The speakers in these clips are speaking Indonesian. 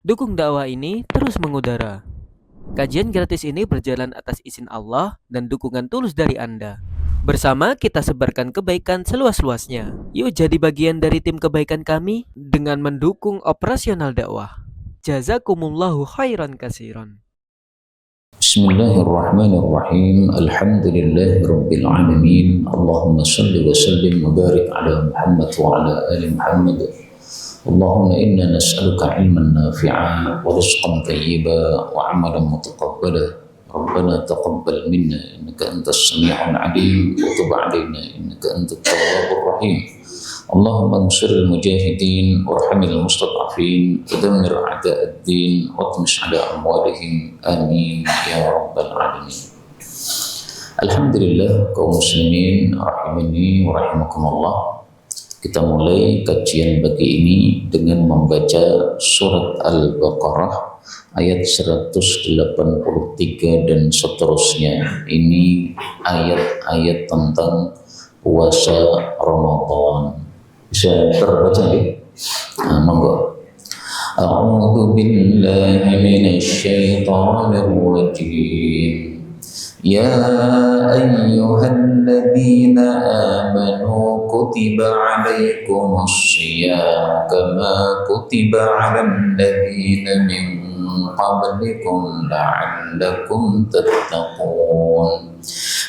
Dukung dakwah ini terus mengudara. Kajian gratis ini berjalan atas izin Allah dan dukungan tulus dari Anda. Bersama kita sebarkan kebaikan seluas-luasnya. Yuk jadi bagian dari tim kebaikan kami dengan mendukung operasional dakwah. Jazakumullahu khairan kasiran. Bismillahirrahmanirrahim. Alhamdulillahi rabbil alamin. Allahumma salli wa sallim wa barik ala Muhammad wa ala ali Muhammad. Allahumma inna nas'aluka ilman nafi'a wa rizqan tayyiba wa amalan mutaqabbala. Rabbana taqabbal minna innaka antas sami'ul 'alim wa tub 'alaina innaka antat tawwabur rahim. Allahumma ansur al-mujahidin warhamil mustad'afin wadammir a'da' ad-din watmis 'ala amwalihim amin ya rabbal alamin. Alhamdulillah kaum muslimin rahimani wa rahimakumullah. Kita mulai kajian pagi ini dengan membaca surat Al-Baqarah ayat 183 dan seterusnya. Ini ayat-ayat tentang puasa Ramadan. Bisa terbaca ya? Monggo. A'udzu billahi minasy syaithanir rajim. Ya ayyuhalladzina amanu kutiba 'alaikumus shiyam kama kutiba 'alal ladzina min qablikum la'allakum tattaqun.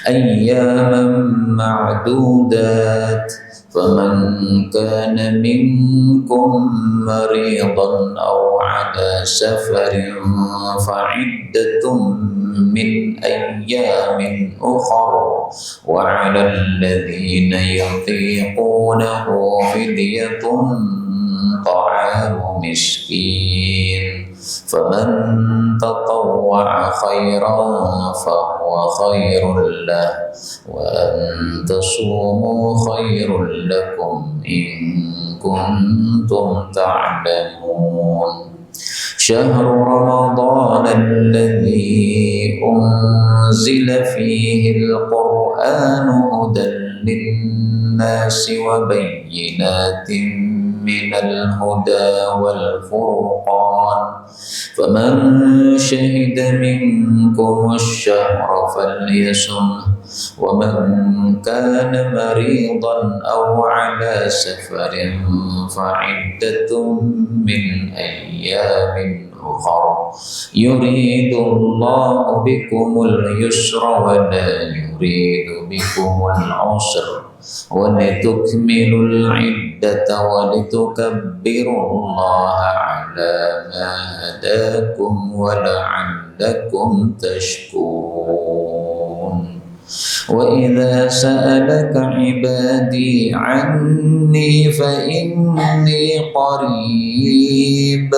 Ayyaman ma'dudat فمن كان منكم مريضا أو على سفر فعدة من أيام أخر وعلى الذين يطيقونه فدية طعام مسكين فمن تطوع خيرا فهو خير له وأن تصوموا خير لكم إن كنتم تعلمون شهر رمضان الذي أنزل فيه القرآن هدى للناس وبينات من الهدى والفرقان فمن شهد منكم الشهر فليصمه ومن كان مريضا أو على سفر فعدة من أيام أخر يريد الله بكم اليسر ولا يريد بكم العسر ولتكملوا العدة ولتكبروا الله على ما هداكم ولعلكم تشكرون. وإذا سألك عبادي عني فإني قريب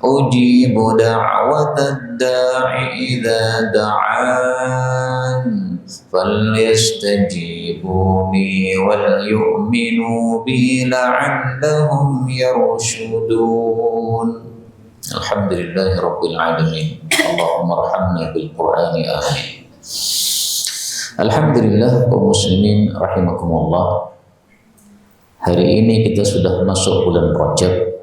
أجيب دعوة الداع إذا دعان فليستجيبوا لي وليؤمنوا بي لعلهم يرشدون. الحمد لله رب العالمين. اللهم ارحمنا بالقرآن آمين. Alhamdulillah kaum muslimin rahimakumullah. Hari ini kita sudah masuk bulan Rajab,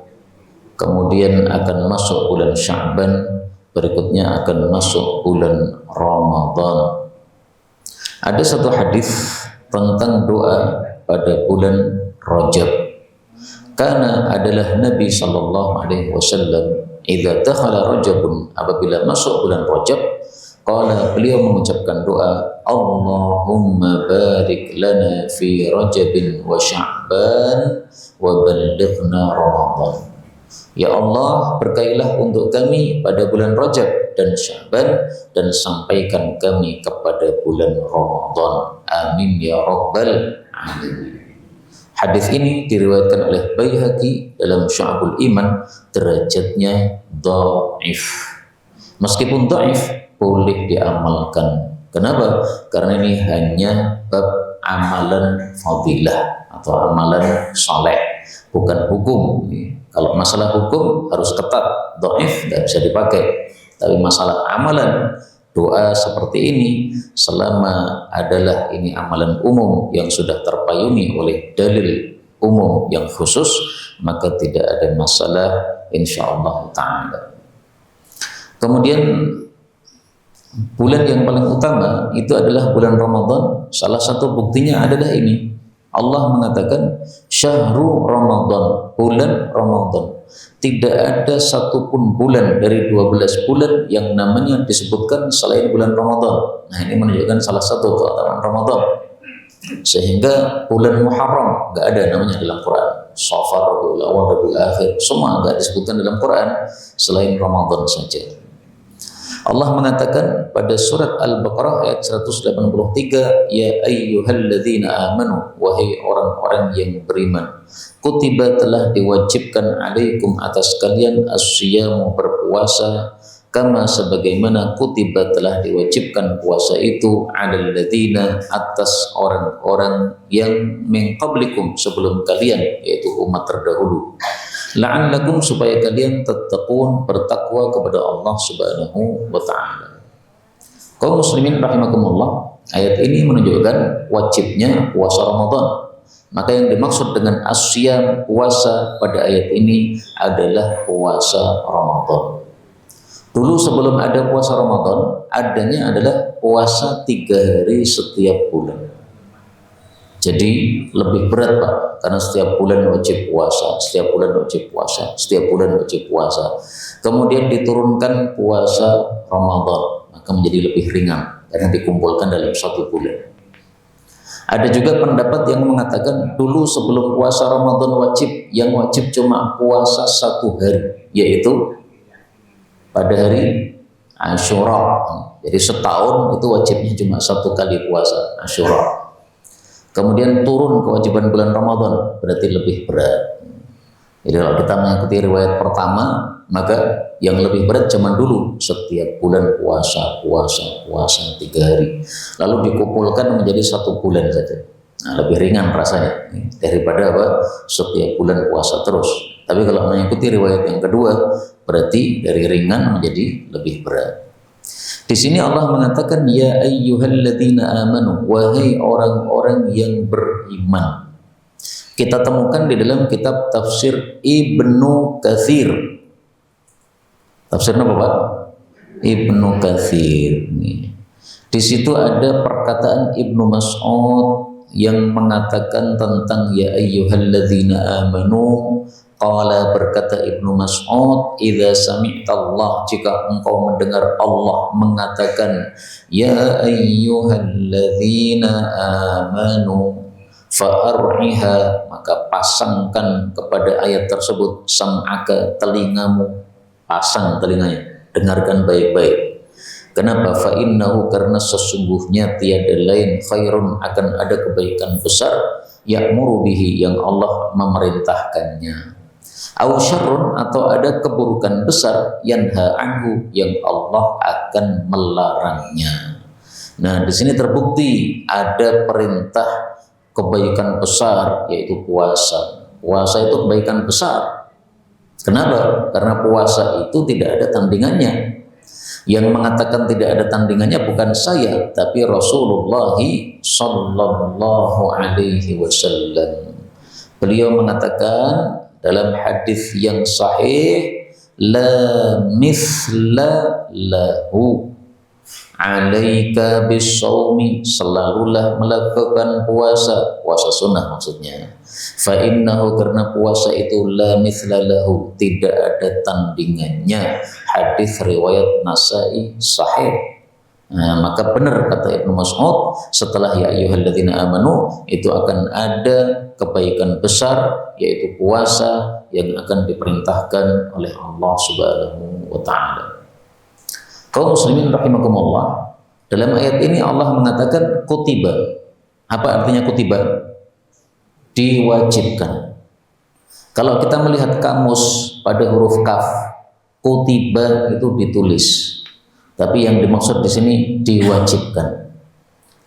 kemudian akan masuk bulan Sya'ban, berikutnya akan masuk bulan Ramadan. Ada satu hadis tentang doa pada bulan Rajab. Karena adalah Nabi sallallahu alaihi wasallam idza dakhala Rajabun, apabila masuk bulan Rajab, qala, beliau mengucapkan doa, Allahumma barik lana fi Rajabin wa Sya'ban wa ballighna Ramadan. Ya Allah, berkailah untuk kami pada bulan Rajab dan Sya'ban dan sampaikan kami kepada bulan Ramadan. Amin ya rabbal alamin. Hadis ini diriwayatkan oleh Baihaqi dalam Syu'abul Iman, derajatnya dhaif. Meskipun dhaif, boleh diamalkan. Kenapa? Karena ini hanya bab amalan fadilah atau amalan soleh, bukan hukum. Kalau masalah hukum harus ketat, dhaif tidak bisa dipakai. Tapi masalah amalan, doa seperti ini, selama adalah ini amalan umum yang sudah terpayungi oleh dalil umum yang khusus, maka tidak ada masalah insyaallah ta'ala. Kemudian bulan yang paling utama itu adalah bulan Ramadan. Salah satu buktinya adalah ini. Allah mengatakan syahrul Ramadan, bulan Ramadan. Tidak ada satupun bulan dari 12 bulan yang namanya disebutkan selain bulan Ramadan. Nah, ini menunjukkan salah satu keutamaan Ramadan. Sehingga bulan Muharram nggak ada namanya dalam Quran. Safar, Rabiul Awal, Rabiul Akhir, semua nggak disebutkan dalam Quran selain Ramadan saja. Allah mengatakan pada surat Al-Baqarah ayat 183, ya ayyuhalladzina amanu, wahai orang-orang yang beriman, kutiba telah diwajibkan alaikum atas kalian as-siyamu berpuasa, kama sebagaimana kutiba telah diwajibkan puasa itu alal ladzina atas orang-orang yang min qablikum sebelum kalian, yaitu umat terdahulu, la'allakum supaya kalian tattaqun bertakwa kepada Allah Subhanahu wa taala. Kaum muslimin rahimakumullah, ayat ini menunjukkan wajibnya puasa Ramadan. Maka yang dimaksud dengan asyam, puasa pada ayat ini adalah puasa Ramadan. Dulu sebelum ada puasa Ramadan, adanya adalah puasa 3 hari setiap bulan. Jadi lebih berat Pak, karena setiap bulan wajib puasa, setiap bulan wajib puasa, setiap bulan wajib puasa. Kemudian diturunkan puasa Ramadan, maka menjadi lebih ringan karena dikumpulkan dalam 1 bulan. Ada juga pendapat yang mengatakan dulu sebelum puasa Ramadan wajib, yang wajib cuma puasa 1 hari, yaitu pada hari Asyura. Jadi setahun itu wajibnya cuma 1 kali puasa Asyura. Kemudian turun kewajiban bulan Ramadan, berarti lebih berat. Jadi kalau kita mengikuti riwayat pertama, maka yang lebih berat zaman dulu setiap bulan puasa 3 hari, lalu dikumpulkan menjadi 1 bulan saja. Nah, lebih ringan rasanya daripada apa? Setiap bulan puasa terus. Tapi kalau mengikuti riwayat yang kedua, berarti dari ringan menjadi lebih berat. Di sini Allah mengatakan ya ayyuhalladzina amanu, wahai orang-orang yang beriman. Kita temukan di dalam kitab tafsir Ibnu Katsir. Tafsirnya apa Pak? Ibnu Katsir. Di situ ada perkataan Ibnu Mas'ud yang mengatakan tentang ya ayyuhalladzina amanu. Qala, berkata Ibnu Mas'ud, idza sami'tallah, jika engkau mendengar Allah mengatakan ya ayyuhalladzina amanu fa'ar'iha, maka pasangkan kepada ayat tersebut sam'aka, telingamu, pasang telinganya, dengarkan baik-baik. Kenapa? Fa'innahu, karena sesungguhnya tiada lain khairun, akan ada kebaikan besar, ya'muru bihi, yang Allah memerintahkannya, au syarrun, atau ada keburukan besar, yanha anhu, yang Allah akan melarangnya. Nah, di sini terbukti ada perintah kebaikan besar, yaitu puasa. Puasa itu kebaikan besar. Kenapa? Karena puasa itu tidak ada tandingannya. Yang mengatakan tidak ada tandingannya bukan saya, tapi Rasulullah sallallahu alaihi wasallam. Beliau mengatakan dalam hadis yang sahih, la mithla lahu, alaika bisawmi, selalulah melakukan puasa, puasa sunnah maksudnya. Fa innahu, karena puasa itu la mithla lahu, tidak ada tandingannya. Hadis riwayat Nasai sahih. Nah, maka benar kata Ibnu Mas'ud, setelah ya ayyuhalladzina amanu itu akan ada kebaikan besar, yaitu puasa yang akan diperintahkan oleh Allah Subhanahu wa taala. Kaum muslimin rahimakumullah, dalam ayat ini Allah mengatakan kutiba. Apa artinya kutiba? Diwajibkan. Kalau kita melihat kamus pada huruf kaf, kutiba itu ditulis. Tapi yang dimaksud di sini diwajibkan.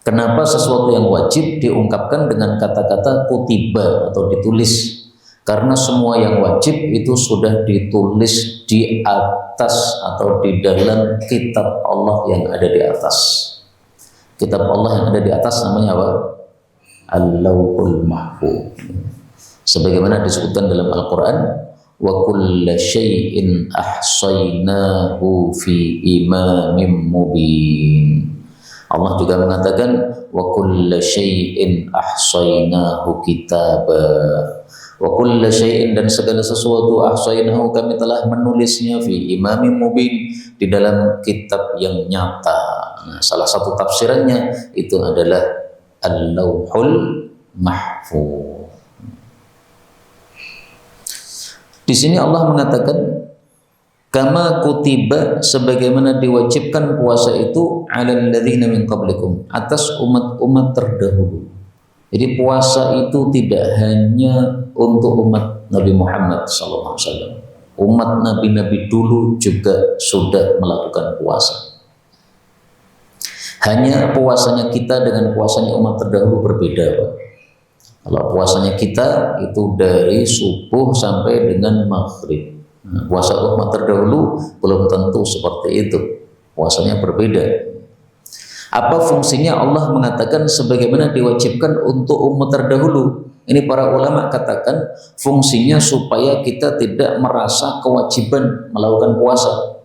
Kenapa sesuatu yang wajib diungkapkan dengan kata-kata kutiba atau ditulis? Karena semua yang wajib itu sudah ditulis di atas atau di dalam kitab Allah yang ada di atas. Kitab Allah yang ada di atas namanya apa? Al-Lauhul Mahfuz. Sebagaimana disebutkan dalam Al-Quran, wa kulla syai'in ahsaynahu fi imamin mubin. Allah juga mengatakan wa kulla syai'in ahsaynahu kitaba. Wa kulla syai'in, dan segala sesuatu, ahsaynahu, kami telah menulisnya, fi imamin mubin, di dalam kitab yang nyata. Nah, salah satu tafsirannya itu adalah Al-Lauhul Mahfuz. Di sini Allah mengatakan kama kutiba, sebagaimana diwajibkan puasa itu, 'alal ladzina min qablikum, atas umat-umat terdahulu. Jadi puasa itu tidak hanya untuk umat Nabi Muhammad SAW. Umat nabi-nabi dulu juga sudah melakukan puasa. Hanya puasanya kita dengan puasanya umat terdahulu berbeda, Pak. Kalau puasanya kita itu dari subuh sampai dengan maghrib. Nah, puasa umat terdahulu belum tentu seperti itu. Puasanya berbeda. Apa fungsinya Allah mengatakan sebagaimana diwajibkan untuk umat terdahulu? Ini para ulama katakan fungsinya supaya kita tidak merasa kewajiban melakukan puasa,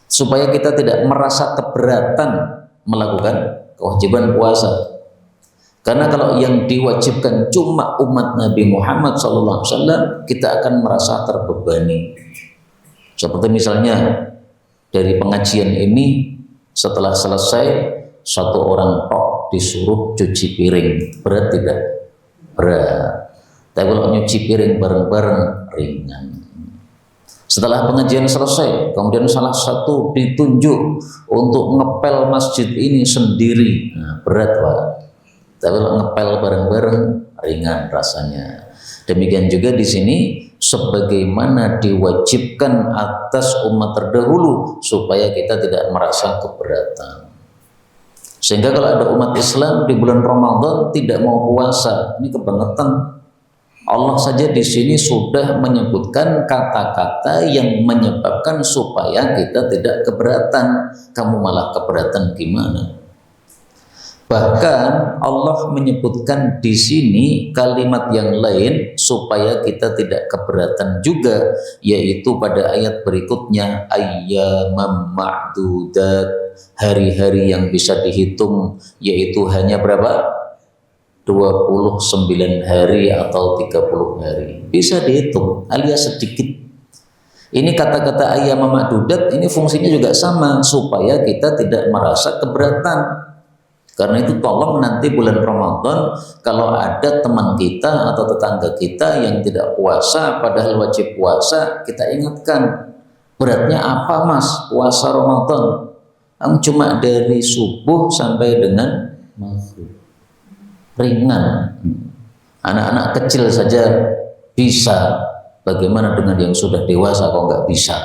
supaya kita tidak merasa keberatan melakukan kewajiban puasa. Karena kalau yang diwajibkan cuma umat Nabi Muhammad SAW, kita akan merasa terbebani. Seperti misalnya dari pengajian ini, setelah selesai satu orang tok disuruh cuci piring, berat tidak? Berat. Tapi kalau nyuci piring bareng-bareng ringan. Setelah pengajian selesai, kemudian salah satu ditunjuk untuk ngepel masjid ini sendiri, nah, berat, Pak. Tapi kalau ngepel bareng-bareng ringan rasanya. Demikian juga di sini, sebagaimana diwajibkan atas umat terdahulu supaya kita tidak merasa keberatan. Sehingga kalau ada umat Islam di bulan Ramadan tidak mau puasa, ini kebangetan. Allah saja di sini sudah menyebutkan kata-kata yang menyebabkan supaya kita tidak keberatan. Kamu malah keberatan gimana? Bahkan Allah menyebutkan di sini kalimat yang lain supaya kita tidak keberatan juga, yaitu pada ayat berikutnya, ayyamam ma'dudat, hari-hari yang bisa dihitung, yaitu hanya berapa? 29 hari atau 30 hari. Bisa dihitung alias sedikit. Ini kata-kata ayyamam ma'dudat ini fungsinya juga sama, supaya kita tidak merasa keberatan. Karena itu tolong nanti bulan Ramadan kalau ada teman kita atau tetangga kita yang tidak puasa padahal wajib puasa, kita ingatkan, beratnya apa Mas puasa Ramadan? Cuma dari subuh sampai dengan maghrib, ringan. Anak-anak kecil saja bisa, bagaimana dengan yang sudah dewasa kok nggak bisa?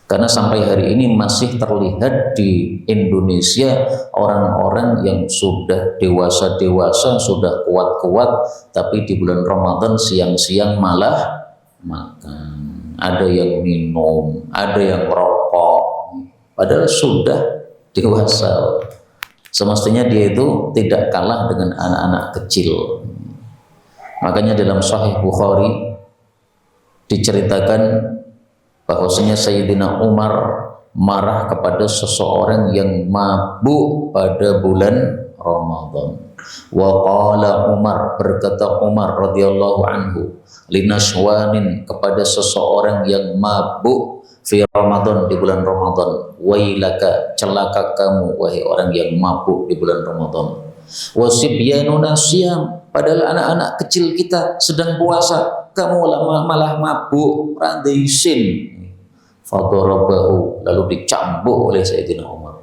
Karena sampai hari ini masih terlihat di Indonesia orang-orang yang sudah dewasa-dewasa, sudah kuat-kuat, tapi di bulan Ramadan siang-siang malah makan. Ada yang minum, ada yang merokok, padahal sudah dewasa. Semestinya dia itu tidak kalah dengan anak-anak kecil. Makanya dalam Sahih Bukhari diceritakan bahwasanya Sayyidina Umar marah kepada seseorang yang mabuk pada bulan Ramadan. Wa qala Umar, berkata Umar radhiyallahu anhu, linaswanin, kepada seseorang yang mabuk fi Ramadan, di bulan Ramadan, wailaka, celaka kamu wahai orang yang mabuk di bulan Ramadan. Wasibyanuna siyam, padahal anak-anak kecil kita sedang puasa, kamu malah mabuk, randaisin. Fadarabahu, lalu dicambuk oleh Sayyidina Umar.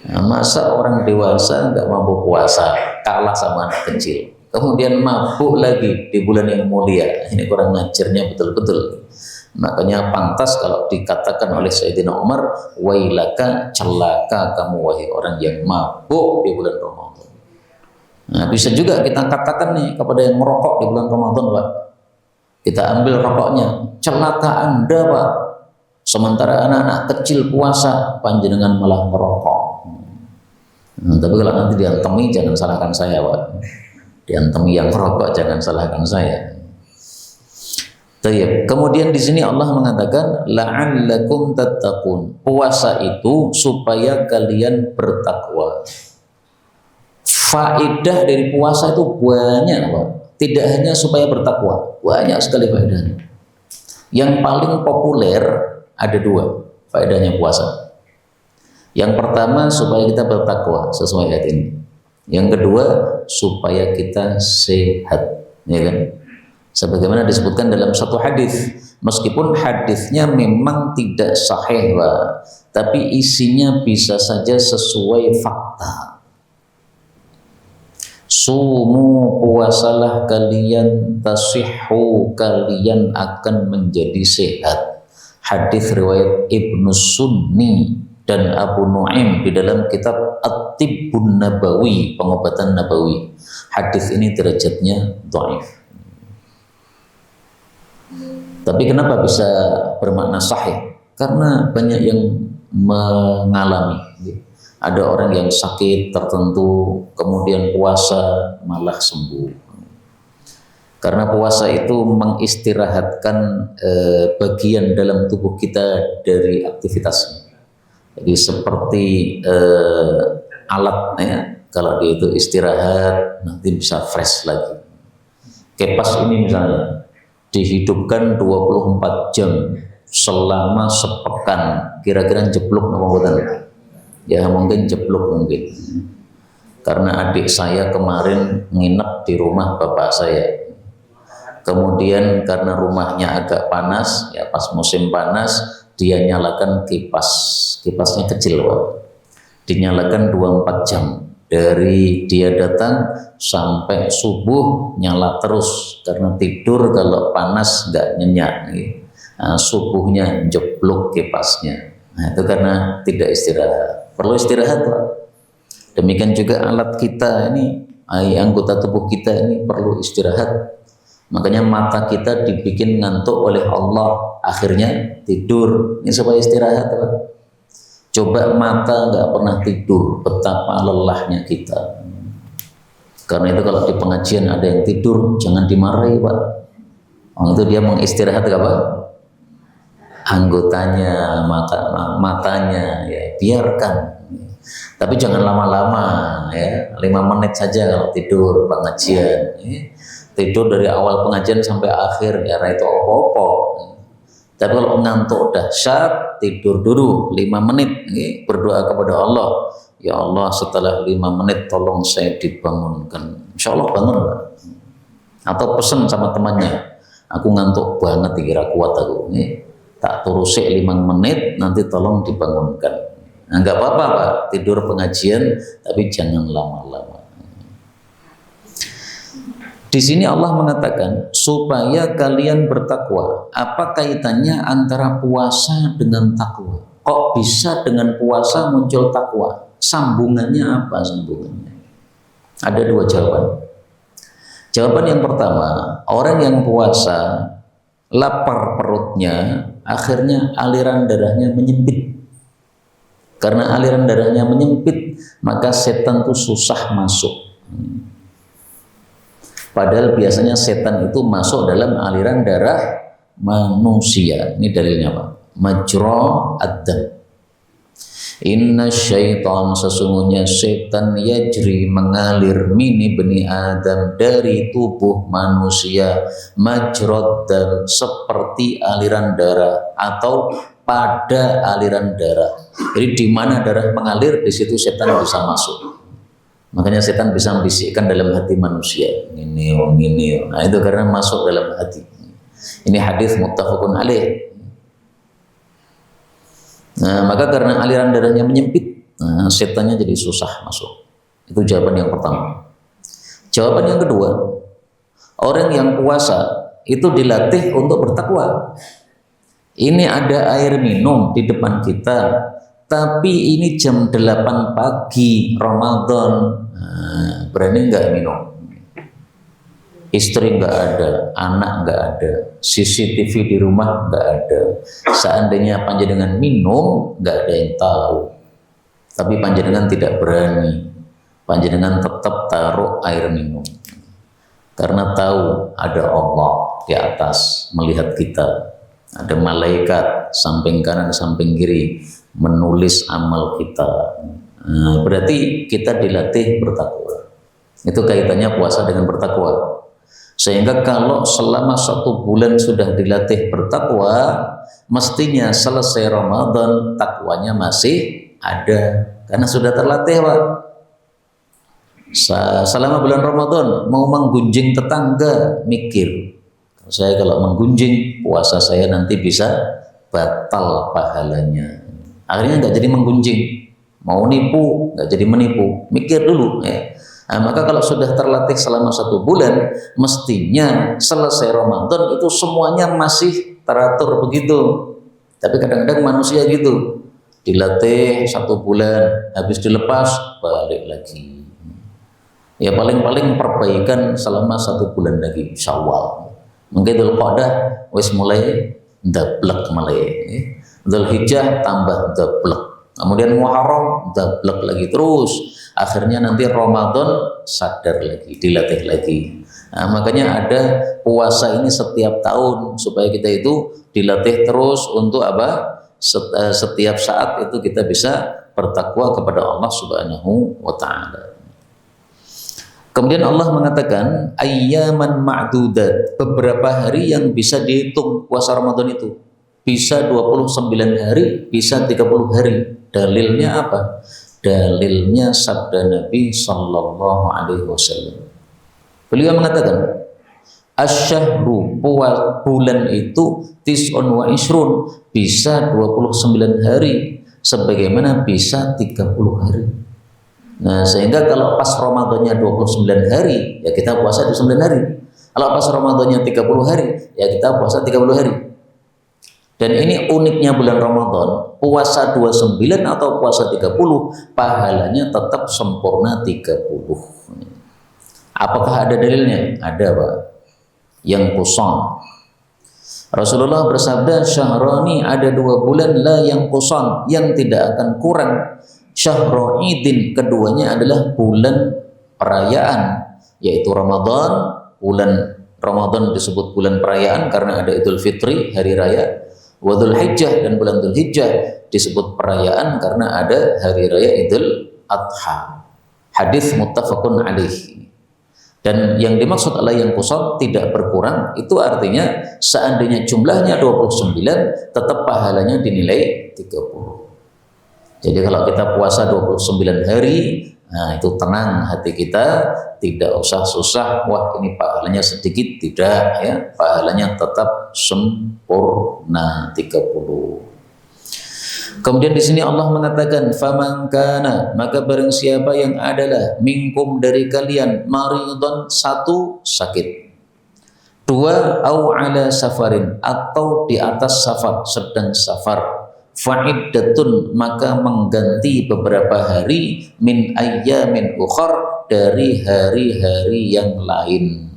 Nah, masa orang dewasa nggak mampu puasa, kalah sama anak kecil, kemudian mabuk lagi di bulan yang mulia? Ini kurang ngajarnya betul-betul. Makanya pantas kalau dikatakan oleh Sayyidina Umar, wailaka, celaka kamu wahai orang yang mabuk di bulan Ramadan. Nah, bisa juga kita katakan nih kepada yang merokok di bulan Ramadan, Pak. Kita ambil rokoknya, celaka Anda, Pak. Sementara anak-anak kecil puasa, panjenengan malah merokok. Tapi kalau nanti diantemi, jangan salahkan saya, Pak. Diantemi yang merokok, jangan salahkan saya. Tayyib. Kemudian di sini Allah mengatakan la'allakum tattaqun. Puasa itu supaya kalian bertakwa. Faedah dari puasa itu banyak, Pak. Tidak hanya supaya bertakwa, banyak sekali faedahnya. Yang paling populer ada dua faedahnya puasa. Yang pertama supaya kita bertakwa sesuai ayat ini. Yang kedua supaya kita sehat, ya kan? Sebagaimana disebutkan dalam satu hadis, meskipun hadisnya memang tidak sahih, Pak, tapi isinya bisa saja sesuai fakta. Sumu, puasalah kalian, tasihhu, kalian akan menjadi sehat. Hadis riwayat Ibnu Sunni dan Abu Nuaim di dalam kitab At-Tibbun Nabawi, pengobatan Nabawi. Hadis ini derajatnya dhaif. Tapi kenapa bisa bermakna sahih? Karena banyak yang mengalami. Ada orang yang sakit tertentu, kemudian puasa malah sembuh. Karena puasa itu mengistirahatkan bagian dalam tubuh kita dari aktivitasnya. Jadi seperti alat, ya, kalau dia itu istirahat nanti bisa fresh lagi. Kipas ini misalnya dihidupkan 24 jam selama sepekan, kira-kira jeblok apa bukan? Ya mungkin jeblok mungkin. Karena adik saya kemarin nginep di rumah bapak saya. Kemudian karena rumahnya agak panas, ya pas musim panas dia nyalakan kipas. Kipasnya kecil, Pak. Dinyalakan 24 jam. Dari dia datang sampai subuh nyala terus, karena tidur kalau panas nggak nyenyak. Nah, subuhnya jeblok kipasnya. Nah, itu karena tidak istirahat. Perlu istirahat, Pak. Demikian juga alat kita ini, anggota tubuh kita ini perlu istirahat. Makanya mata kita dibikin ngantuk oleh Allah, akhirnya tidur. Ini supaya istirahat, Pak. Coba mata nggak pernah tidur, betapa lelahnya kita. Karena itu kalau di pengajian ada yang tidur, jangan dimarahi, Pak. Itu dia mengistirahat apa? Anggotanya, matanya, ya biarkan. Tapi jangan lama-lama, ya 5 menit saja kalau tidur pengajian. Ya. Tidur dari awal pengajian sampai akhir, ya itu apa-apa. Tapi kalau ngantuk dahsyat, tidur dulu 5 menit, berdoa kepada Allah, ya Allah setelah 5 menit tolong saya dibangunkan. Insya Allah bangun, Pak. Atau pesan sama temannya, aku ngantuk banget, kira kuat aku, tak turusi 5 menit, nanti tolong dibangunkan. Nah, nggak apa-apa, Pak, tidur pengajian, tapi jangan lama-lama. Di sini Allah mengatakan supaya kalian bertakwa. Apa kaitannya antara puasa dengan takwa? Kok bisa dengan puasa muncul takwa? Sambungannya apa sambungannya? Ada 2 jawaban. Jawaban yang pertama, orang yang puasa lapar perutnya, akhirnya aliran darahnya menyempit. Karena aliran darahnya menyempit, maka setan itu susah masuk. Padahal biasanya setan itu masuk dalam aliran darah manusia. Ini dalilnya, Pak. Majra ad-dam. Inna syaitan, sesungguhnya setan yajri, mengalir mini bani Adam, dari tubuh manusia, majra dam, seperti aliran darah atau pada aliran darah. Jadi di mana darah mengalir, di situ setan bisa masuk. Makanya setan bisa membisikkan dalam hati manusia. Ini. Nah, itu karena masuk dalam hati. Ini hadis muttafaqun alaih. Nah, maka karena aliran darahnya menyempit, nah, setannya jadi susah masuk. Itu jawaban yang pertama. Jawaban yang kedua, orang yang puasa itu dilatih untuk bertakwa. Ini ada air minum di depan kita, tapi ini jam 8 pagi Ramadan. Nah, berani nggak minum? Istri nggak ada, anak nggak ada, CCTV di rumah nggak ada. Seandainya panjenengan minum, nggak ada yang tahu. Tapi panjenengan tidak berani. Panjenengan tetap taruh air minum. Karena tahu ada Allah. di atas melihat kita. Ada malaikat samping kanan, samping kiri menulis amal kita. Berarti kita dilatih bertakwa. Itu kaitannya puasa dengan bertakwa. Sehingga kalau selama 1 bulan sudah dilatih bertakwa, mestinya selesai Ramadan takwanya masih ada karena sudah terlatih, Pak. Selama bulan Ramadan mau menggunjing tetangga, mikir, saya kalau menggunjing puasa saya nanti bisa batal pahalanya. Akhirnya nggak jadi menggunjing, mau nipu nggak jadi menipu, mikir dulu ya. Nah, maka kalau sudah terlatih selama 1 bulan, mestinya selesai Ramadan itu semuanya masih teratur begitu. Tapi kadang-kadang manusia gitu, dilatih 1 bulan, habis dilepas balik lagi. Ya paling-paling perbaikan selama 1 bulan lagi, Syawal. Mungkin Dzulqa'dah wis mulai ndablek mulai. Dzulhijjah tambah ndablek. Kemudian Muharram ndablek lagi terus. Akhirnya nanti Ramadan sadar lagi, dilatih lagi. Nah, makanya ada puasa ini setiap tahun supaya kita itu dilatih terus untuk apa? Setiap saat itu kita bisa bertakwa kepada Allah Subhanahu wa taala. Kemudian Allah mengatakan ayyaman ma'dudat, beberapa hari yang bisa dihitung puasa Ramadan itu. Bisa 29 hari, bisa 30 hari. Dalilnya apa? Dalilnya sabda Nabi sallallahu alaihi wasallam. Beliau mengatakan asyhru, bulan itu tis'un wa ishrun, bisa 29 hari sebagaimana bisa 30 hari. Nah, sehingga kalau pas Ramadannya 29 hari, ya kita puasa 29 hari. Kalau pas Ramadannya 30 hari, ya kita puasa 30 hari. Dan ini uniknya bulan Ramadan, puasa 29 atau puasa 30, pahalanya tetap sempurna 30. Apakah ada dalilnya? Ada, Pak. Yang kuson. Rasulullah bersabda, syahrani, ada 2 bulan la yang kuson, yang tidak akan kurang. Syahru idin, keduanya adalah bulan perayaan, yaitu Ramadan. Bulan Ramadan disebut bulan perayaan karena ada Idul Fitri, hari raya. Wa Dzulhijjah, dan bulan Dzulhijjah disebut perayaan karena ada hari raya Idul Adha. Hadis muttafaqun alaihi. Dan yang dimaksud Allah yang qusar tidak berkurang, itu artinya seandainya jumlahnya 29, tetap pahalanya dinilai 30. Jadi kalau kita puasa 29 hari, nah itu tenang hati kita, tidak usah susah, wah ini pahalanya sedikit, tidak ya, pahalanya tetap sempurna 30. Kemudian di sini Allah mengatakan faman kana, maka barang siapa yang adalah minkum dari kalian maridun, 1 sakit, 2 au ala safarin, atau di atas safar, sedang safar, fa'iddatun, maka mengganti beberapa hari, min ayyamin ukhar, dari hari-hari yang lain.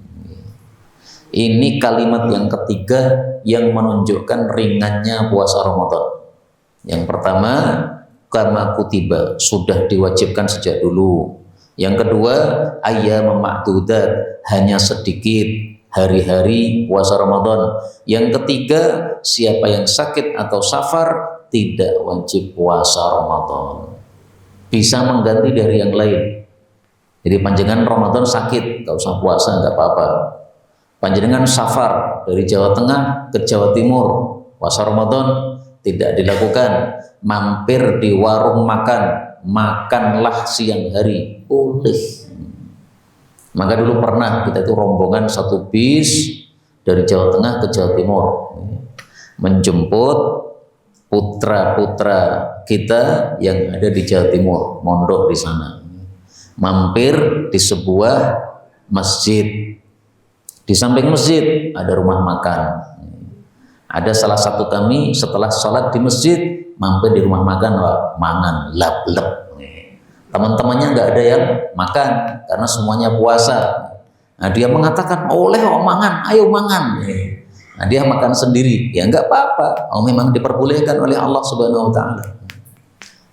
Ini kalimat yang ketiga yang menunjukkan ringannya puasa Ramadan. Yang pertama, kama kutiba, sudah diwajibkan sejak dulu. Yang kedua, ayyam ma'dudat, hanya sedikit hari-hari puasa Ramadan. Yang ketiga, siapa yang sakit atau safar tidak wajib puasa Ramadan, bisa mengganti dari yang lain. Jadi panjenengan Ramadan sakit, gak usah puasa, gak apa-apa. Panjenengan safar dari Jawa Tengah ke Jawa Timur, puasa Ramadan tidak dilakukan. Mampir di warung makan, makanlah siang hari, boleh. Maka dulu pernah kita itu rombongan 1 bis dari Jawa Tengah ke Jawa Timur, menjemput putra-putra kita yang ada di Jawa Timur, mondok di sana. Mampir di sebuah masjid. Di samping masjid ada rumah makan. Ada salah satu kami setelah sholat di masjid mampir di rumah makan, mangan lap-lep. Teman-temannya nggak ada yang makan karena semuanya puasa. Nah, dia mengatakan, oleh mangan, ayo mangan. Nah, dia makan sendiri, ya nggak apa-apa. Memang diperbolehkan oleh Allah Subhanahu Wa Taala.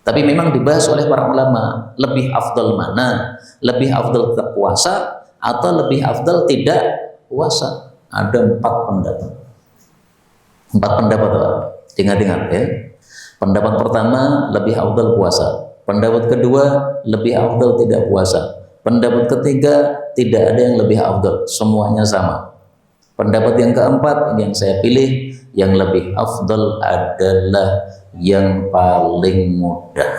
Tapi memang dibahas oleh para ulama, lebih afdal mana? Lebih afdal tetap puasa atau lebih afdal tidak puasa? ada 4 pendapat. 4 pendapat, Pak. Ingat-ingat ya. Pendapat pertama, lebih afdal puasa. Pendapat kedua, lebih afdal tidak puasa. Pendapat ketiga, tidak ada yang lebih afdal, semuanya sama. Pendapat yang keempat, ini yang saya pilih, yang lebih afdal adalah yang paling mudah.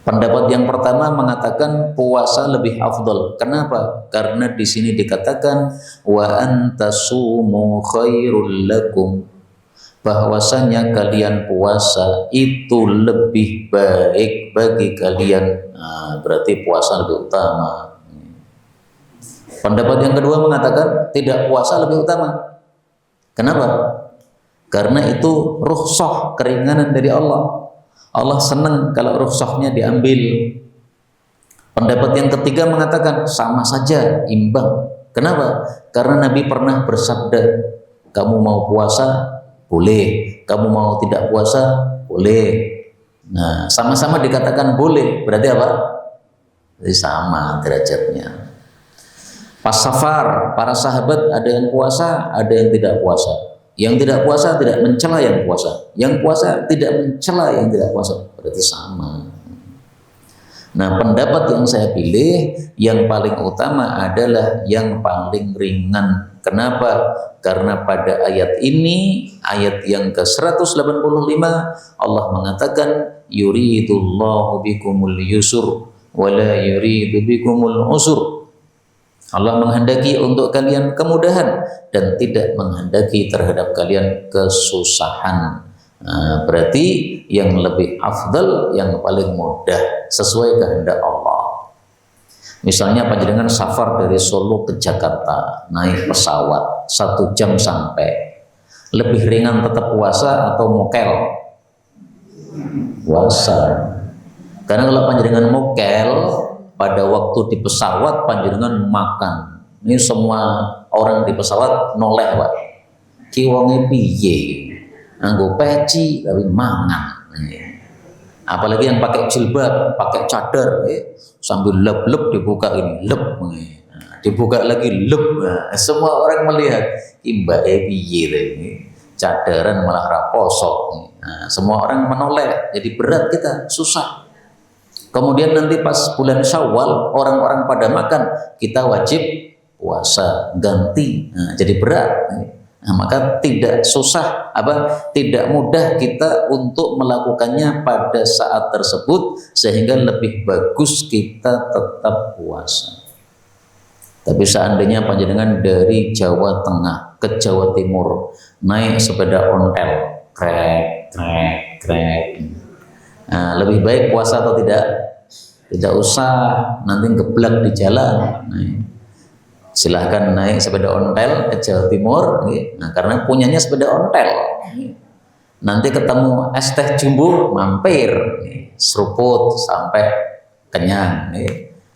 Pendapat yang pertama mengatakan puasa lebih afdal. Kenapa? Karena di sini dikatakan wa antasumu khairul lakum, bahwasanya kalian puasa itu lebih baik bagi kalian. Nah, berarti puasa lebih utama. Pendapat yang kedua mengatakan tidak puasa lebih utama. Kenapa? Karena itu rukhsah, keringanan dari Allah. Allah senang kalau rukhsahnya diambil. Pendapat yang ketiga mengatakan sama saja, imbang. Kenapa? Karena Nabi pernah bersabda, kamu mau puasa boleh, kamu mau tidak puasa boleh. Nah, sama-sama dikatakan boleh, berarti apa? Berarti sama derajatnya. Pas safar, para sahabat ada yang puasa, ada yang tidak puasa. Yang tidak puasa tidak mencela yang puasa, yang puasa tidak mencela yang tidak puasa, berarti sama. Nah, pendapat yang saya pilih yang paling utama adalah yang paling ringan. Kenapa? Karena pada ayat ini, ayat yang ke-185, Allah mengatakan yuridullahu bikumul yusur wa la yuridu bikumul usur. Allah menghendaki untuk kalian kemudahan dan tidak menghendaki terhadap kalian kesusahan. Nah, berarti yang lebih afdal, yang paling mudah sesuai kehendak Allah. Misalnya panjenengan safar dari Solo ke Jakarta, naik pesawat 1 jam sampai. Lebih ringan tetap puasa atau mokel? Puasa. Karena kalau panjenengan mokel, pada waktu di pesawat panjenengan makan. Ini semua orang di pesawat noleh, Pak. Ki wonge piye? Anggo peci tapi mangan. Apalagi yang pakai jilbab, pakai cadar, sambil lep-lep dibuka ini, lep. Dibuka lagi lep. Nah, semua orang melihat ki mbake piye ini. Cadaran malah raposok. Nah, semua orang menoleh. Jadi berat kita, susah. Kemudian nanti pas bulan Syawal orang-orang pada makan, kita wajib puasa ganti. Nah, jadi berat. Nah, maka tidak susah, tidak mudah kita untuk melakukannya pada saat tersebut, sehingga lebih bagus kita tetap puasa. Tapi seandainya panjenengan dari Jawa Tengah ke Jawa Timur naik sepeda ontel, krek. Nah, lebih baik puasa atau tidak? Tidak usah, nanti geblak di jalan. Nah, silahkan naik sepeda ontel ke Jawa Timur. Nah, karena punyanya sepeda ontel. Nanti ketemu es teh jumbo, mampir, seruput sampai kenyang.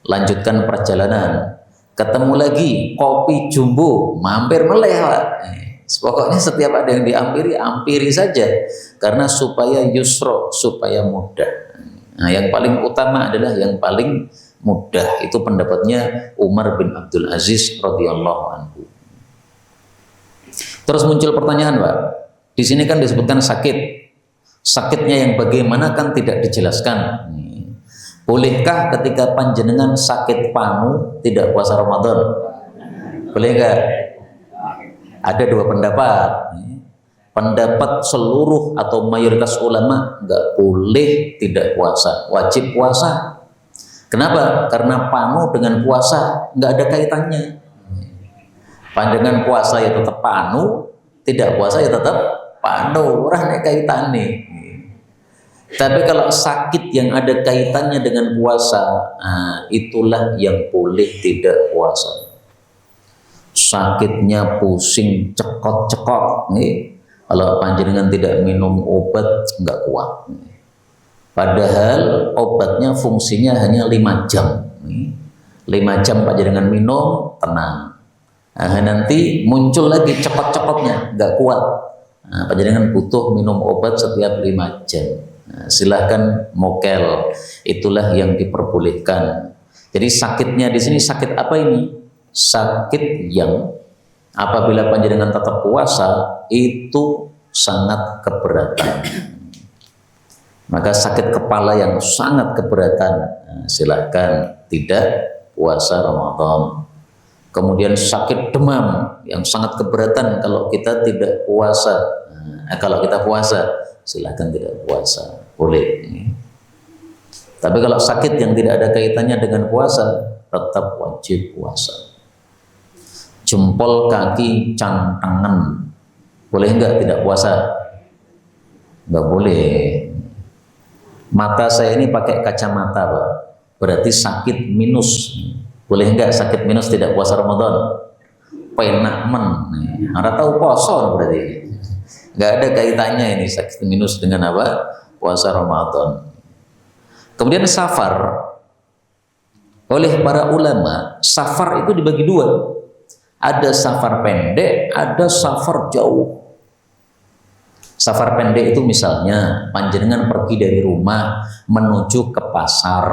Lanjutkan perjalanan. Ketemu lagi kopi jumbo, mampir meleh, Pak. Pokoknya setiap ada yang diampiri, ampiri saja, karena supaya yusro, supaya mudah. Nah, yang paling utama adalah yang paling mudah. Itu pendapatnya Umar bin Abdul Aziz radhiyallahu anhu. Terus muncul pertanyaan, Pak. Di sini kan disebutkan sakit. Sakitnya yang bagaimana kan tidak dijelaskan. Bolehkah ketika panjenengan sakit panu tidak puasa Ramadan? Boleh enggak? Ada 2 pendapat. Pendapat seluruh atau mayoritas ulama enggak boleh tidak puasa, wajib puasa. Kenapa? Karena panu dengan puasa enggak ada kaitannya. Panjenengan puasa ya tetap panu, tidak puasa ya tetap panu, ora nek kaitane. Tapi kalau sakit yang ada kaitannya dengan puasa, nah, itulah yang boleh tidak puasa. Sakitnya pusing, cekot-cekot, kalau panjenengan tidak minum obat nggak kuat. Padahal obatnya fungsinya hanya 5 jam. 5 jam panjenengan minum, tenang. Nah, nanti muncul lagi cekot-cekotnya, nggak kuat. Nah, panjenengan butuh minum obat setiap 5 jam. Nah, silahkan mokel, itulah yang diperbolehkan. Jadi sakitnya di sini sakit apa ini? Sakit yang Apabila panjenengan tetap puasa, itu sangat keberatan. Maka sakit kepala yang sangat keberatan, silahkan tidak puasa Ramadan. Kemudian sakit demam yang sangat keberatan kalau kita tidak puasa. Kalau kita puasa, silahkan tidak puasa, boleh. Tapi kalau sakit yang tidak ada kaitannya dengan puasa, tetap wajib puasa. Jempol kaki cantangan, boleh enggak tidak puasa? Enggak boleh. Mata saya ini pakai kacamata, Pak, berarti sakit minus. Boleh enggak sakit minus tidak puasa Ramadan? Penak men, ora tahu poso berarti. Enggak ada kaitannya ini sakit minus dengan apa? Puasa Ramadan. Kemudian safar, oleh para ulama, safar itu dibagi dua. Ada safar pendek, ada safar jauh. Safar pendek itu misalnya panjenengan pergi dari rumah menuju ke pasar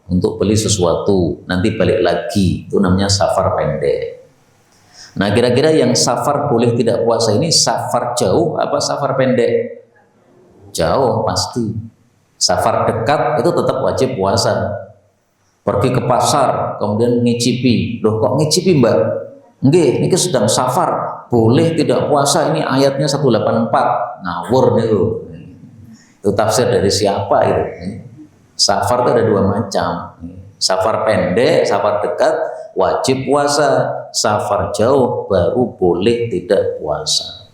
untuk beli sesuatu, nanti balik lagi, itu namanya safar pendek. Nah, kira-kira yang safar boleh tidak puasa ini safar jauh apa safar pendek? Jauh pasti. Safar dekat itu tetap wajib puasa. Pergi ke pasar kemudian ngicipi, loh kok ngicipi mbak? Nggih, ini sedang safar, boleh tidak puasa, ini ayatnya 184, ngawur nih. Itu tafsir dari siapa itu? Safar itu ada dua macam, safar pendek, safar dekat wajib puasa, safar jauh baru boleh tidak puasa.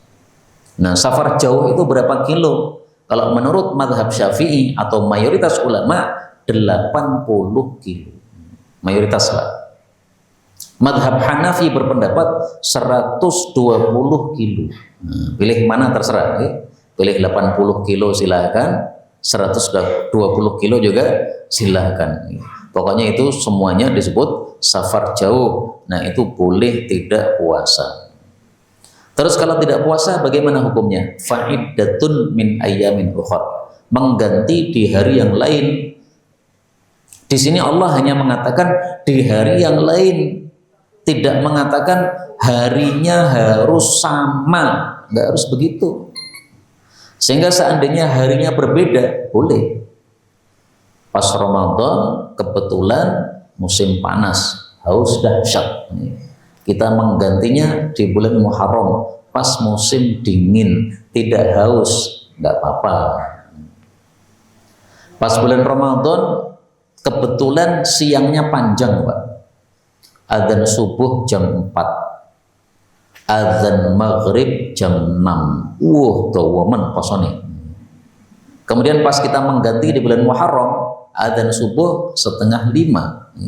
Nah, safar jauh itu berapa kilo? Kalau menurut mazhab Syafi'i atau mayoritas ulama 80 kilo, mayoritas lah. Madhab Hanafi berpendapat 120 kilo. Pilih mana terserah. Pilih 80 kilo silahkan, 120 kilo juga silahkan. Pokoknya itu semuanya disebut safar jauh. Nah, itu boleh tidak puasa. Terus kalau tidak puasa bagaimana hukumnya? Fa'iddatun min ayyamin ukhar. Mengganti di hari yang lain. Di sini Allah hanya mengatakan di hari yang lain. Tidak mengatakan harinya harus sama, nggak harus begitu. Sehingga seandainya harinya berbeda, boleh. Pas Ramadan kebetulan musim panas, haus dahsyat. Kita menggantinya di bulan Muharram, pas musim dingin, tidak haus, nggak apa-apa. Pas bulan Ramadan kebetulan siangnya panjang, Pak. Adzan subuh jam 4, adzan maghrib jam 6. Dawaman posone. Kemudian pas kita mengganti di bulan Muharram, adzan subuh setengah 5,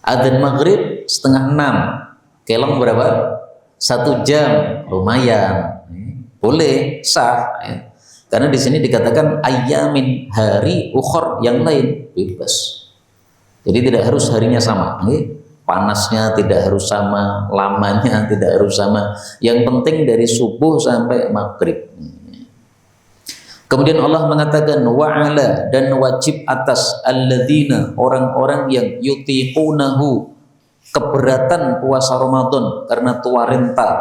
adzan maghrib setengah 6. Kelong berapa? 1 jam, lumayan. Boleh, sah. Karena di sini dikatakan ayyamin, hari ukhor yang lain, bebas. Jadi tidak harus harinya sama. Panasnya tidak harus sama, lamanya tidak harus sama. Yang penting dari subuh sampai maghrib. Kemudian Allah mengatakan wa'ala, dan wajib atas alladzina, orang-orang yang yutiqunahu, keberatan puasa Ramadan karena tua renta,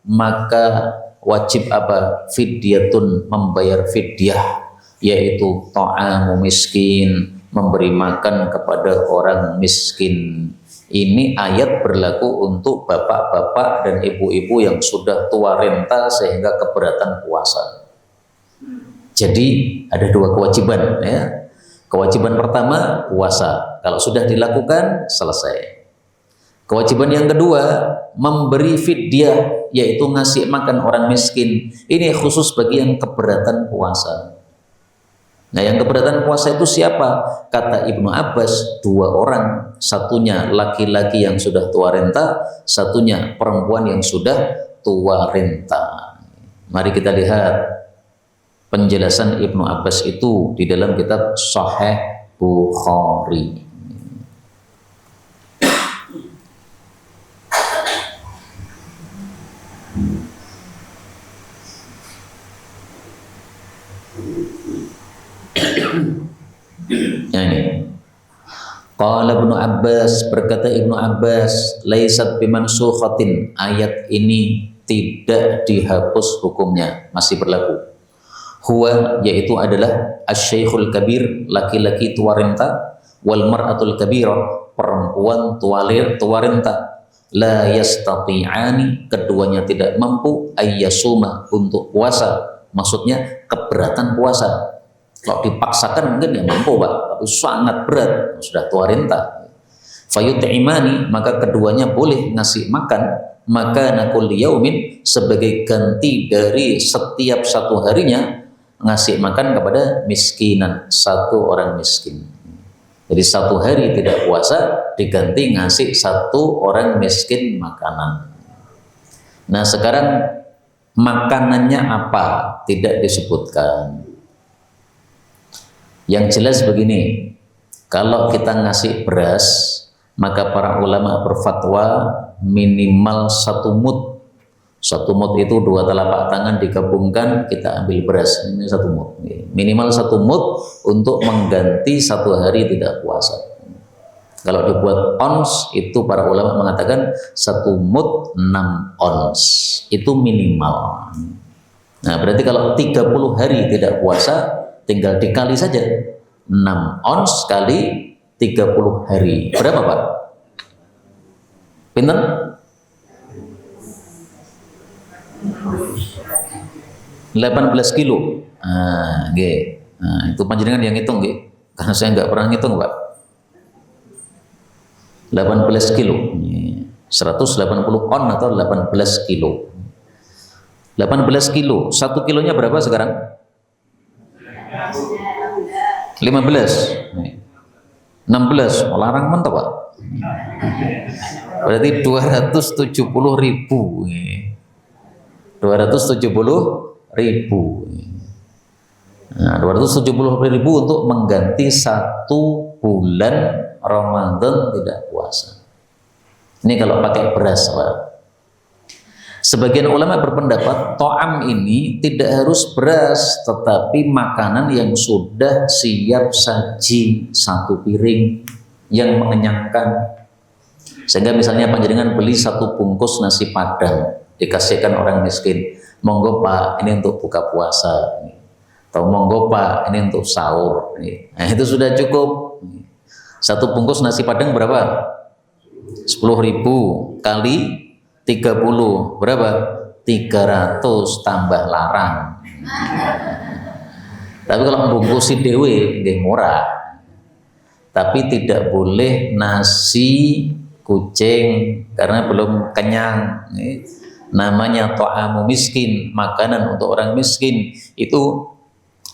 maka wajib apa? Fidyatun, membayar fidyah, yaitu ta'amu miskin, memberi makan kepada orang miskin. Ini ayat berlaku untuk bapak-bapak dan ibu-ibu yang sudah tua renta sehingga keberatan puasa. Jadi ada dua kewajiban, ya. Kewajiban pertama puasa, kalau sudah dilakukan selesai. Kewajiban yang kedua memberi fidyah, yaitu ngasih makan orang miskin. Ini khusus bagi yang keberatan puasa. Nah, yang keberatan puasa itu siapa? Kata Ibnu Abbas, 2 orang, satunya laki-laki yang sudah tua renta, satunya perempuan yang sudah tua renta. Mari kita lihat penjelasan Ibnu Abbas itu di dalam kitab Sahih Bukhari. Nah, ini Qala Ibnu Abbas, berkata Ibnu Abbas, laisat bimansukhatin, ayat ini tidak dihapus hukumnya, masih berlaku. Huwa, yaitu adalah asyaikhul kabir, laki-laki tua renta, wal mar'atul kabira, perempuan tua renta, la yastati'ani, keduanya tidak mampu, ayyasuma, untuk puasa, maksudnya keberatan puasa. Kalau dipaksakan mungkin ya mampu Pak, tapi sangat berat, sudah tua renta. Fayut'imani, maka keduanya boleh ngasih makan, maka nakul yaumin, sebagai ganti dari setiap satu harinya ngasih makan kepada miskinan, satu orang miskin. Jadi satu hari tidak puasa diganti ngasih satu orang miskin makanan. Nah sekarang makanannya apa? Tidak disebutkan. Yang jelas begini, kalau kita ngasih beras, maka para ulama berfatwa minimal 1 mud. 1 mud itu 2 telapak tangan digabungkan, kita ambil beras, ini 1 mud. Minimal 1 mud untuk mengganti 1 hari tidak puasa. Kalau dibuat ons, itu para ulama mengatakan 1 mud 6 ons, itu minimal. Nah berarti kalau 30 hari tidak puasa, tinggal dikali saja 6 ons kali 30 hari. Berapa Pak? Pinten? 18 kilo. Nah, itu panjenengan yang hitung nggih. Karena saya nggak pernah ngitung Pak. 18 kilo. 180 on atau 18 kilo. 18 kilo. 1 kilonya berapa sekarang? 15, 16, larang mantap Pak. Berarti 270.000. 270.000. Nah, 270.000 untuk mengganti 1 bulan Ramadan tidak puasa. Ini kalau pakai beras Pak. Sebagian ulama berpendapat to'am ini tidak harus beras, tetapi makanan yang sudah siap saji, 1 piring yang mengenyangkan. Sehingga misalnya panjenengan beli 1 bungkus nasi padang, dikasihkan orang miskin, monggo Pak, ini untuk buka puasa, atau monggo Pak, ini untuk sahur. Nah itu sudah cukup. 1 bungkus nasi padang berapa? 10.000 kali 30 berapa? 300 tambah larang. Tapi kalau bungkusi dewe nggih murah. Tapi tidak boleh nasi kucing karena belum kenyang. Namanya ta'amu miskin, makanan untuk orang miskin, itu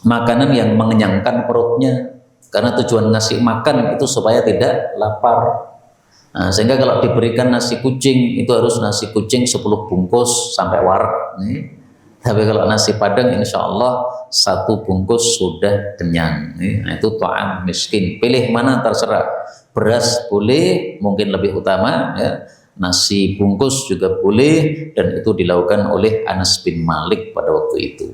makanan yang mengenyangkan perutnya. Karena tujuan ngasih makan itu supaya tidak lapar. Nah, sehingga kalau diberikan nasi kucing itu harus nasi kucing 10 bungkus sampai warak. Tapi kalau nasi padang insya Allah 1 bungkus sudah kenyang. Nah, itu ta'am miskin. Pilih mana terserah. Beras boleh, mungkin lebih utama ya. Nasi bungkus juga boleh, dan itu dilakukan oleh Anas bin Malik pada waktu itu.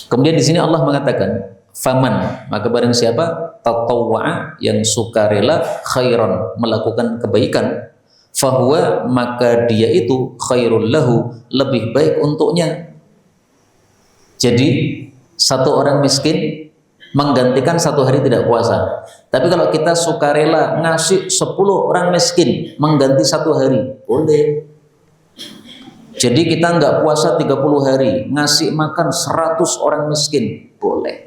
Kemudian di sini Allah mengatakan faman, maka barang siapa tatawwa'a, yang sukarela, khairan, melakukan kebaikan, fahuwa, maka dia itu khairul lahu, lebih baik untuknya. Jadi 1 orang miskin menggantikan 1 hari tidak puasa. Tapi kalau kita sukarela ngasih 10 orang miskin mengganti 1 hari, boleh. Jadi kita nggak puasa 30 hari, ngasih makan 100 orang miskin, boleh.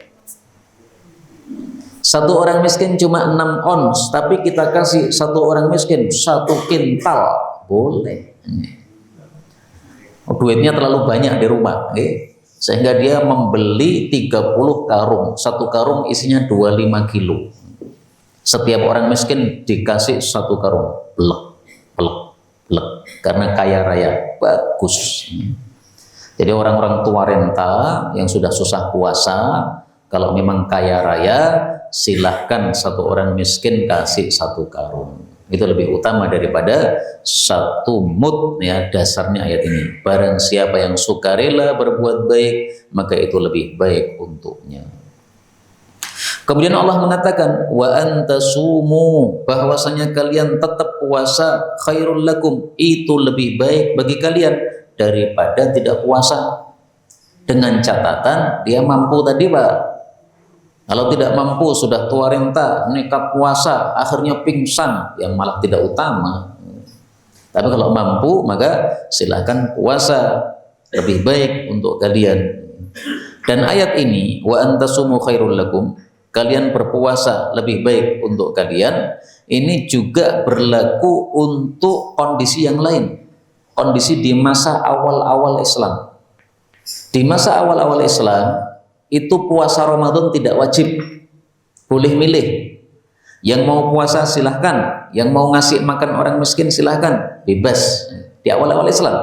1 orang miskin cuma 6 ons, tapi kita kasih 1 orang miskin 1 kintal, boleh. Duitnya terlalu banyak di rumah, sehingga dia membeli 30 karung, 1 karung isinya 25 kilo. Setiap orang miskin dikasih 1 karung, blek, blek, blek, karena kaya raya, bagus. Jadi orang-orang tua renta yang sudah susah puasa, kalau memang kaya raya, silahkan 1 orang miskin kasih 1 karung. Itu lebih utama daripada 1 mud, ya, dasarnya ayat ini. Barang siapa yang sukarela berbuat baik, maka itu lebih baik untuknya. Kemudian Allah mengatakan wa antasumu, bahwasanya kalian tetap puasa khairul lakum, itu lebih baik bagi kalian daripada tidak puasa. Dengan catatan dia mampu tadi Pak. Kalau tidak mampu sudah tua renta, nekat puasa, akhirnya pingsan, yang malah tidak utama. Tapi kalau mampu maka silakan puasa, lebih baik untuk kalian. Dan ayat ini wa antasumu khairul lakum, kalian berpuasa lebih baik untuk kalian, ini juga berlaku untuk kondisi yang lain. Kondisi di masa awal-awal Islam. Di masa awal-awal Islam itu puasa Ramadan tidak wajib, boleh milih. Yang mau puasa silahkan, yang mau ngasih makan orang miskin silahkan, bebas di awal-awal Islam.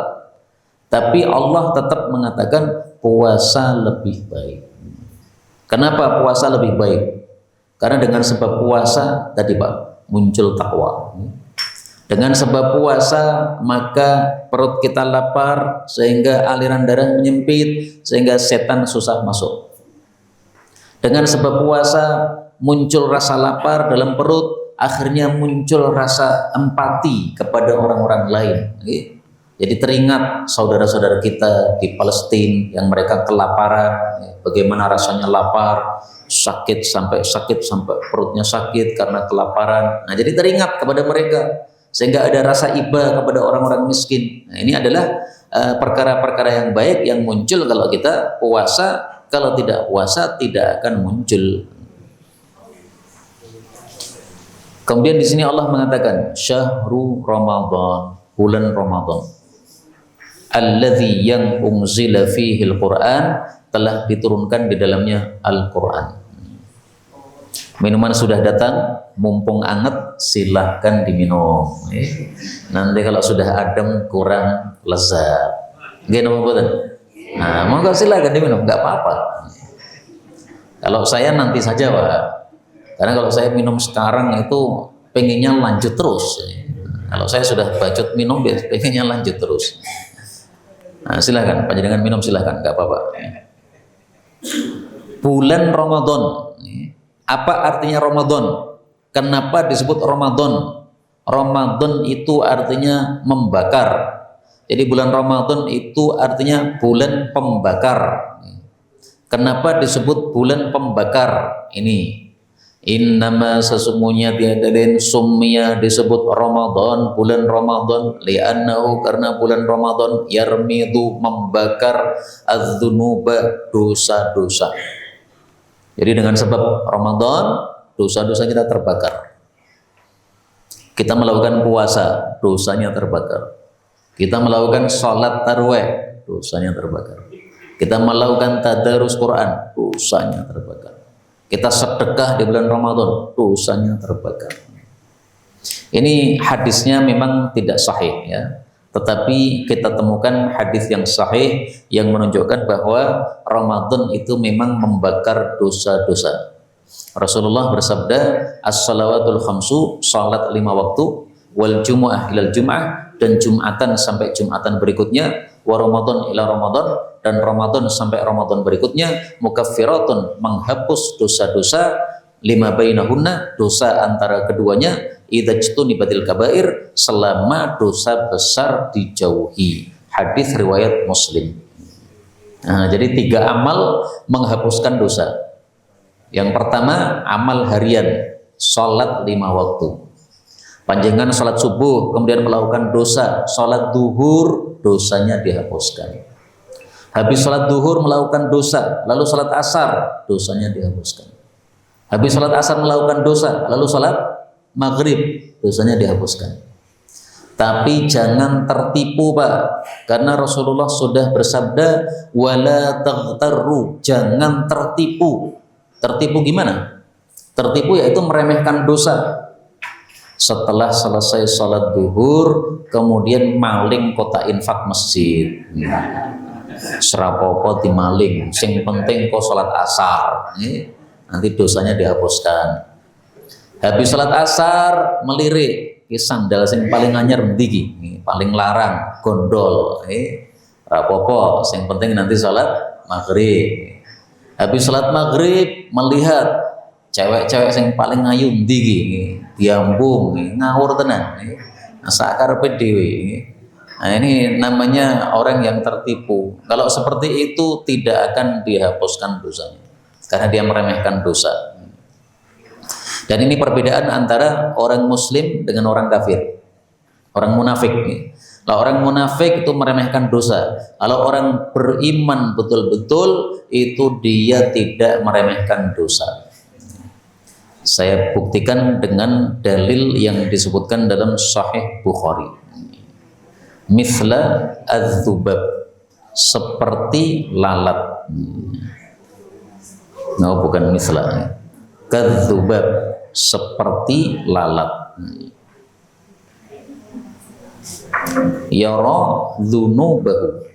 Tapi Allah tetap mengatakan puasa lebih baik. Kenapa puasa lebih baik? Karena dengan sebab puasa tadi Pak, muncul takwa. Dengan sebab puasa maka perut kita lapar, sehingga aliran darah menyempit, sehingga setan susah masuk. Dengan sebab puasa muncul rasa lapar dalam perut, akhirnya muncul rasa empati kepada orang-orang lain. Jadi teringat saudara-saudara kita di Palestina yang mereka kelaparan, bagaimana rasanya lapar, sakit sampai perutnya sakit karena kelaparan. Nah, jadi teringat kepada mereka, sehingga ada rasa iba kepada orang-orang miskin. Nah, ini adalah perkara-perkara yang baik yang muncul kalau kita puasa. Kalau tidak puasa tidak akan muncul. Kemudian di sini Allah mengatakan syahru Ramadan, bulan Ramadan, alladzi yang unzila fihil Quran, telah diturunkan di dalamnya Al-Quran. Minuman sudah datang, mumpung anget silahkan diminum. Nanti kalau sudah adem kurang lezat. Gimana buatan? Nah, monggo silahkan diminum, nggak apa-apa. Kalau saya nanti saja Pak, karena kalau saya minum sekarang itu pengennya lanjut terus. Kalau saya sudah bacot minum, pengennya lanjut terus. Nah, silahkan, panjenengan minum silahkan, nggak apa-apa. Bulan Ramadan. Apa artinya Ramadan? Kenapa disebut Ramadan? Ramadan itu artinya membakar. Jadi bulan Ramadan itu artinya bulan pembakar. Kenapa disebut bulan pembakar? Ini innama sesungguhnya tiada lain summiya disebut Ramadan, bulan Ramadan, li'annahu karena bulan Ramadan yarmidu membakar adz-dzunuba, dosa-dosa. Jadi dengan sebab Ramadan dosa-dosa kita terbakar. Kita melakukan puasa, dosanya terbakar. Kita melakukan sholat tarawih, dosanya terbakar. Kita melakukan tadarus Quran, dosanya terbakar. Kita sedekah di bulan Ramadan, dosanya terbakar. Ini hadisnya memang tidak sahih ya, tetapi kita temukan hadis yang sahih yang menunjukkan bahwa Ramadan itu memang membakar dosa-dosa. Rasulullah bersabda, as-salawatul khamsu, salat 5 waktu, wal jumu'ah ilal jum'ah, dan Jumatan sampai Jumatan berikutnya, wa Ramadan ila Ramadan, dan Ramadan sampai Ramadan berikutnya, mukaffiratun, menghapus dosa-dosa, lima bainahunna, dosa antara keduanya, idza jtunibatil kabair, selama dosa besar dijauhi. Hadis riwayat Muslim. Nah, jadi 3 amal menghapuskan dosa. Yang pertama amal harian, sholat 5 waktu. Panjangan sholat subuh, kemudian melakukan dosa, sholat duhur, dosanya dihapuskan. Habis sholat duhur melakukan dosa, lalu sholat asar, dosanya dihapuskan. Habis sholat asar melakukan dosa, lalu sholat maghrib, dosanya dihapuskan. Tapi jangan tertipu Pak, karena Rasulullah sudah bersabda, wala taghtarru, jangan tertipu. Tertipu gimana? Tertipu yaitu meremehkan dosa. Setelah selesai sholat duhur, kemudian maling kota infak masjid. Serapopo dimaling, sing penting kok sholat asar. Nanti dosanya dihapuskan. Habis sholat asar melirik, sandal sing paling anyar ndiki, paling larang, gondol. Rapopo, sing penting nanti sholat maghrib. Habis sholat maghrib melihat Cewek-cewek yang paling ayu ndi iki? Diambung, ngawur tenan. Sak karepe dhewe. Nah, ini namanya orang yang tertipu. Kalau seperti itu tidak akan dihapuskan dosanya karena dia meremehkan dosa. Dan ini perbedaan antara orang muslim dengan orang kafir, orang munafik. Kalau orang munafik itu meremehkan dosa. Kalau orang beriman betul-betul itu dia tidak meremehkan dosa. Saya buktikan dengan dalil yang disebutkan dalam Sahih Bukhari. Mithla adzubab, seperti lalat. No, bukan mithla. Kadzubab, seperti lalat. Yara dzunubahu.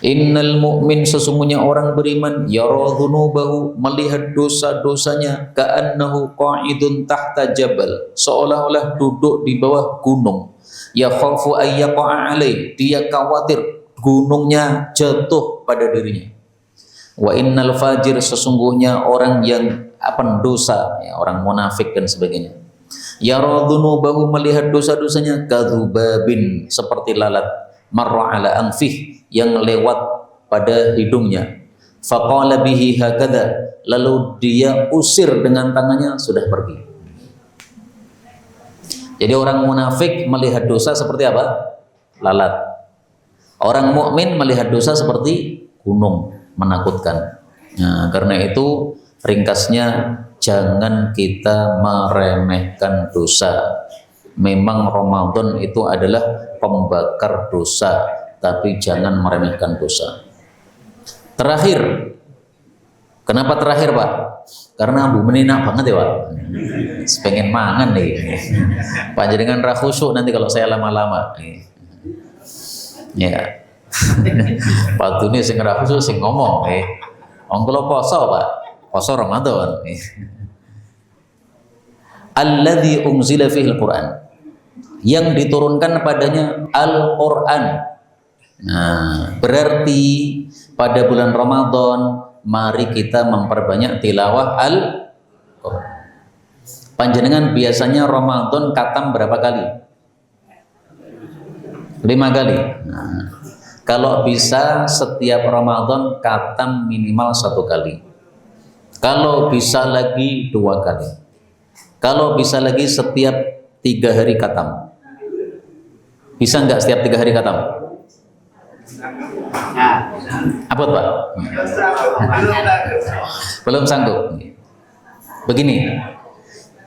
Innal mu'min, sesungguhnya orang beriman, yara dzunubahu, melihat dosa-dosanya, ka'annahu qa'idun tahta jabal, seolah-olah duduk di bawah gunung. Yakhafu ayyaqa'a alaih, dia khawatir gunungnya jatuh pada dirinya. Wa innal fajir, sesungguhnya orang yang pendosa, ya, orang munafik dan sebagainya, yara dzunubahu, melihat dosa-dosanya, kadzubabin, seperti lalat, marra ala anfih, yang lewat pada hidungnya. Faqala bihi hakadha, lalu dia usir dengan tangannya, sudah pergi. Jadi orang munafik melihat dosa seperti apa? Lalat. Orang mukmin melihat dosa seperti gunung, menakutkan. Nah, karena itu ringkasnya, jangan kita meremehkan dosa. Memang Ramadan itu adalah pembakar dosa, tapi jangan meremehkan dosa. Terakhir, kenapa terakhir Pak? Karena Bu menina banget ya Pak. Pengen mangan nih. Panjenengan ra khusyuk nanti kalau saya lama-lama. Ya. Pak Duni sing ra khusyuk sing ngomong. Ongkolo poso Pak, poso Ramadan. Alladzi unzila fihil Quran, yang diturunkan padanya Al-Quran. Nah, berarti pada bulan Ramadan mari kita memperbanyak tilawah Al-Quran. Panjenengan biasanya Ramadan khatam berapa kali? 5 kali. Nah, kalau bisa setiap Ramadan khatam minimal 1 kali. Kalau bisa lagi 2 kali. Kalau bisa lagi setiap 3 hari khatam. Bisa nggak setiap 3 hari khatam? Apa Pak? Belum sanggup. Begini,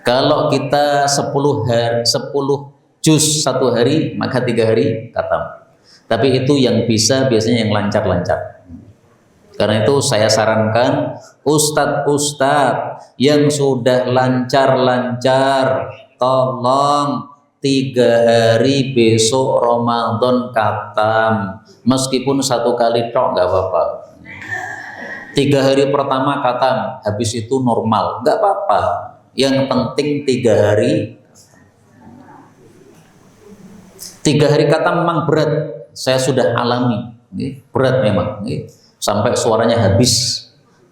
kalau kita 10 juz 1 hari, maka 3 hari khatam. Tapi itu yang bisa biasanya yang lancar-lancar. Karena itu saya sarankan ustadz-ustadz yang sudah lancar-lancar, tolong 3 hari besok Ramadan khatam, meskipun 1 kali tok nggak apa-apa. 3 hari pertama khatam, habis itu normal, nggak apa-apa. Yang penting 3 hari. 3 hari khatam memang berat, saya sudah alami, berat memang, sampai suaranya habis.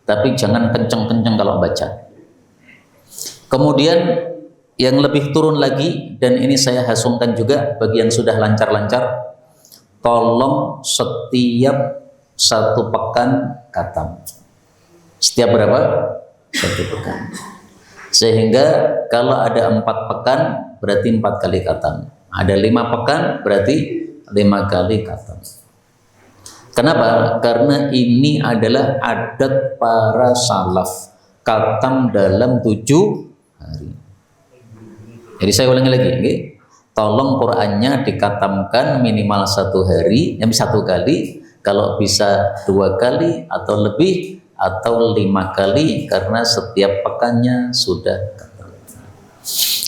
Tapi jangan kenceng-kenceng kalau baca. Kemudian yang lebih turun lagi, dan ini saya hasungkan juga bagi yang sudah lancar-lancar, tolong setiap 1 pekan khatam. Setiap berapa? 1 pekan. Sehingga kalau ada 4 pekan berarti 4 kali khatam. Ada 5 pekan berarti 5 kali khatam. Kenapa? Karena ini adalah adat para salaf, khatam dalam 7 hari. Jadi saya ulangi lagi, okay? Tolong Qur'annya dikhatamkan minimal 1 hari, 1 kali, kalau bisa 2 kali atau lebih, atau 5 kali, karena setiap pekannya sudah khatam.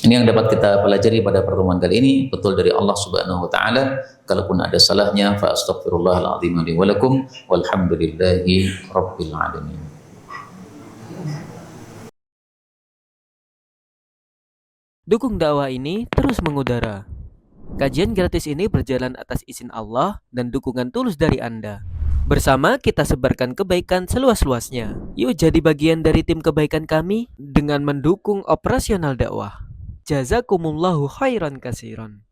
Ini yang dapat kita pelajari pada pertemuan kali ini, betul dari Allah Subhanahu wa taala. Kalaupun ada salahnya, fa astaghfirullahal azim li wa lakum, walhamdulillahi rabbil alamin. Dukung dakwah ini terus mengudara. Kajian gratis ini berjalan atas izin Allah dan dukungan tulus dari Anda. Bersama kita sebarkan kebaikan seluas-luasnya. Yuk jadi bagian dari tim kebaikan kami dengan mendukung operasional dakwah. Jazakumullahu khairan kasiron.